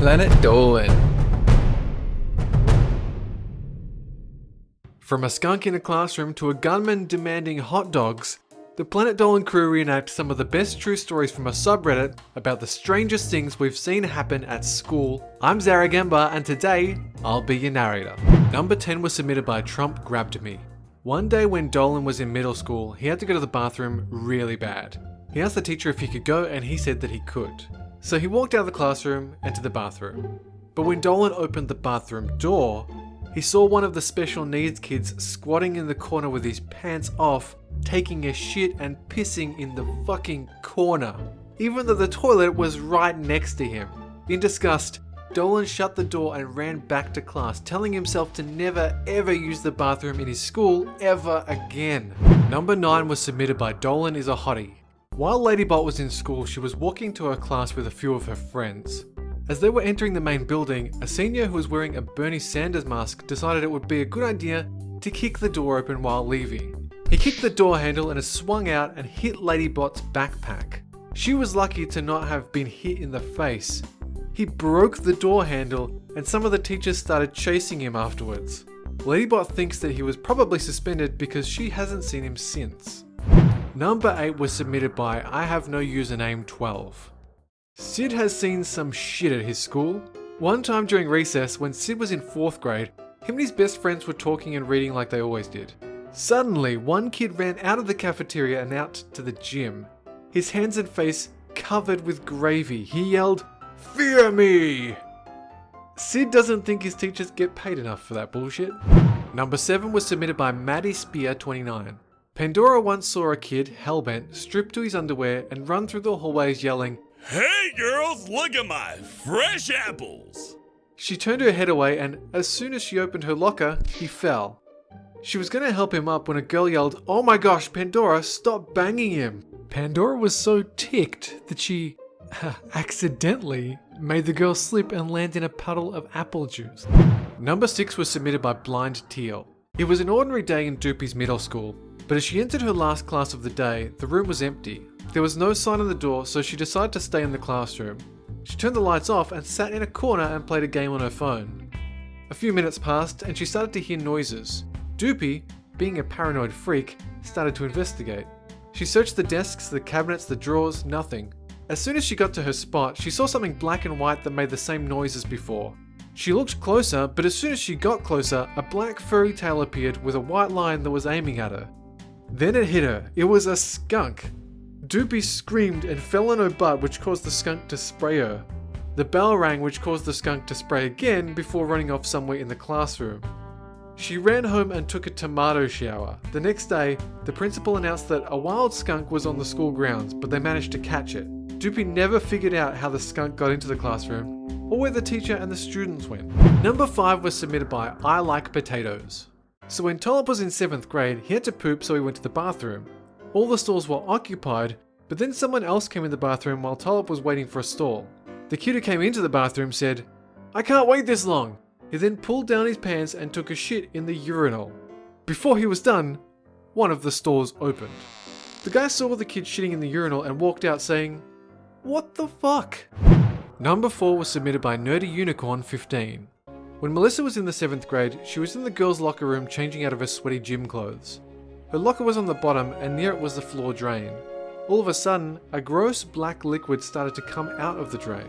Planet Dolan. From a skunk in a classroom to a gunman demanding hot dogs, the Planet Dolan crew reenact some of the best true stories from a subreddit about the strangest things we've seen happen at school. I'm Zaraganba, and today, I'll be your narrator. Number 10 was submitted by Trumpgrabbedme. One day when Dolan was in middle school, he had to go to the bathroom really bad. He asked the teacher if he could go, and he said that he could. So he walked out of the classroom and to the bathroom. But when Dolan opened the bathroom door, he saw one of the special needs kids squatting in the corner with his pants off, taking a shit and pissing in the fucking corner, even though the toilet was right next to him. In disgust, Dolan shut the door and ran back to class, telling himself to never ever use the bathroom in his school ever again. Number 9 was submitted by Dolanisahotie. While Ladybot was in school, she was walking to her class with a few of her friends. As they were entering the main building, a senior who was wearing a Bernie Sanders mask decided it would be a good idea to kick the door open while leaving. He kicked the door handle and it swung out and hit Ladybot's backpack. She was lucky to not have been hit in the face. He broke the door handle and some of the teachers started chasing him afterwards. Ladybot thinks that he was probably suspended because she hasn't seen him since. Number 8 was submitted by I Have No Username 12. Sid has seen some shit at his school. One time during recess, when Sid was in 4th grade, him and his best friends were talking and reading like they always did. Suddenly, one kid ran out of the cafeteria and out to the gym. His hands and face covered with gravy. He yelled, "Fear me!" Sid doesn't think his teachers get paid enough for that bullshit. Number 7 was submitted by Maddie Spear 29. Pandora once saw a kid, hellbent, strip to his underwear and run through the hallways yelling, "Hey girls, look at my fresh apples!" She turned her head away and as soon as she opened her locker, he fell. She was going to help him up when a girl yelled, "Oh my gosh, Pandora, stop banging him!" Pandora was so ticked that she accidentally made the girl slip and land in a puddle of apple juice. Number 6 was submitted by BlindTeal. It was an ordinary day in Doopy's middle school, but as she entered her last class of the day, the room was empty. There was no sign on the door, so she decided to stay in the classroom. She turned the lights off and sat in a corner and played a game on her phone. A few minutes passed and she started to hear noises. Doopy, being a paranoid freak, started to investigate. She searched the desks, the cabinets, the drawers, nothing. As soon as she got to her spot, she saw something black and white that made the same noise as before. She looked closer, but as soon as she got closer, a black furry tail appeared with a white line that was aiming at her. Then it hit her. It was a skunk. Doopy screamed and fell on her butt, which caused the skunk to spray her. The bell rang, which caused the skunk to spray again before running off somewhere in the classroom. She ran home and took a tomato shower. The next day, the principal announced that a wild skunk was on the school grounds, but they managed to catch it. Doopy never figured out how the skunk got into the classroom, or where the teacher and the students went. Number 5 was submitted by EyeLikePotatoez. So when Tolop was in 7th grade, he had to poop, so he went to the bathroom. All the stalls were occupied, but then someone else came in the bathroom while Tolop was waiting for a stall. The kid who came into the bathroom said, "I can't wait this long." He then pulled down his pants and took a shit in the urinal. Before he was done, one of the stalls opened. The guy saw the kid shitting in the urinal and walked out saying, "What the fuck?" Number 4 was submitted by Nerdy Unicorn 15. When Melissa was in the 7th grade, she was in the girls' locker room changing out of her sweaty gym clothes. Her locker was on the bottom and near it was the floor drain. All of a sudden, a gross black liquid started to come out of the drain.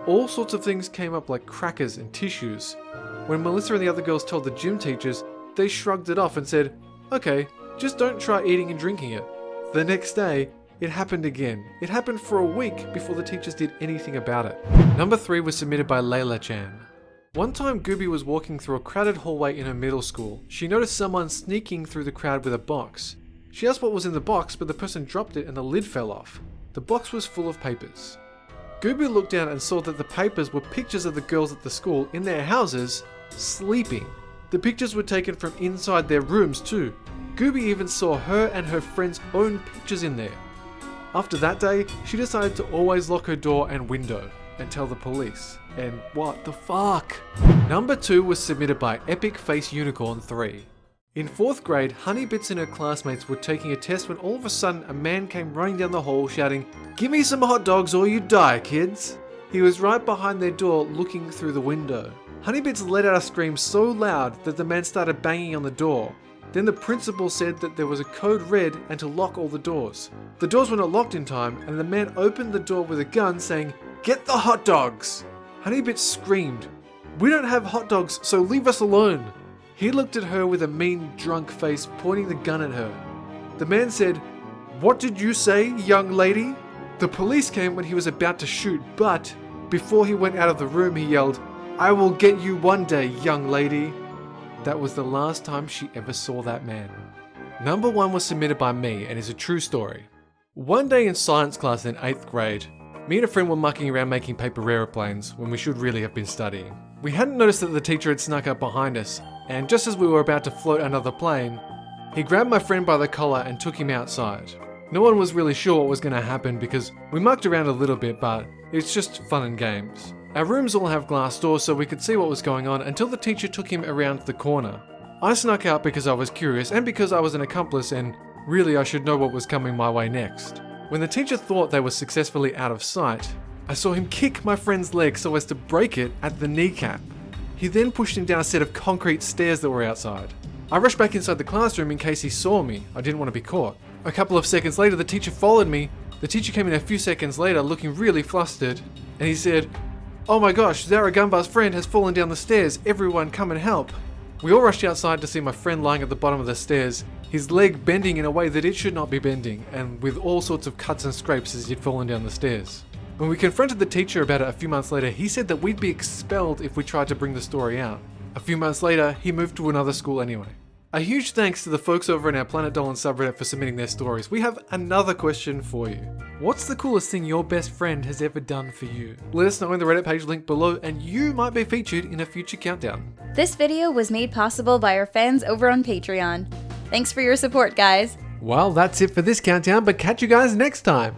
All sorts of things came up like crackers and tissues. When Melissa and the other girls told the gym teachers, they shrugged it off and said, "Okay, just don't try eating and drinking it." The next day, it happened again. It happened for a week before the teachers did anything about it. Number 3 was submitted by Laila-Chan. One time Gooby was walking through a crowded hallway in her middle school. She noticed someone sneaking through the crowd with a box. She asked what was in the box, but the person dropped it and the lid fell off. The box was full of papers. Gooby looked down and saw that the papers were pictures of the girls at the school in their houses, sleeping. The pictures were taken from inside their rooms too. Gooby even saw her and her friends' own pictures in there. After that day, she decided to always lock her door and window and tell the police. And what the fuck? Number 2 was submitted by Epic Face Unicorn 3. In 4th grade, Honeybits and her classmates were taking a test when all of a sudden a man came running down the hall shouting, "Give me some hot dogs or you die, kids!" He was right behind their door looking through the window. Honeybits let out a scream so loud that the man started banging on the door. Then the principal said that there was a code red and to lock all the doors. The doors were not locked in time, and the man opened the door with a gun saying, "Get the hot dogs!" Honeybits screamed, "We don't have hot dogs, so leave us alone." He looked at her with a mean, drunk face, pointing the gun at her. The man said, "What did you say, young lady?" The police came when he was about to shoot, but before he went out of the room, he yelled, "I will get you one day, young lady." That was the last time she ever saw that man. Number 1 was submitted by me and is a true story. One day in science class in 8th grade, me and a friend were mucking around making paper aeroplanes when we should really have been studying. We hadn't noticed that the teacher had snuck up behind us, and just as we were about to float another plane, he grabbed my friend by the collar and took him outside. No one was really sure what was going to happen because we mucked around a little bit, but it's just fun and games. Our rooms all have glass doors so we could see what was going on until the teacher took him around the corner. I snuck out because I was curious and because I was an accomplice and really I should know what was coming my way next. When the teacher thought they were successfully out of sight, I saw him kick my friend's leg so as to break it at the kneecap. He then pushed him down a set of concrete stairs that were outside. I rushed back inside the classroom in case he saw me. I didn't want to be caught. A couple of seconds later, the teacher followed me. The teacher came in a few seconds later looking really flustered, and he said, "Oh my gosh, Zaraganba's friend has fallen down the stairs. Everyone come and help." We all rushed outside to see my friend lying at the bottom of the stairs, his leg bending in a way that it should not be bending, and with all sorts of cuts and scrapes as he'd fallen down the stairs. When we confronted the teacher about it a few months later, he said that we'd be expelled if we tried to bring the story out. A few months later, he moved to another school anyway. A huge thanks to the folks over in our Planet Dolan subreddit for submitting their stories. We have another question for you. What's the coolest thing your best friend has ever done for you? Let us know in the Reddit page linked below and you might be featured in a future countdown. This video was made possible by our fans over on Patreon. Thanks for your support, guys. Well, that's it for this countdown, but catch you guys next time.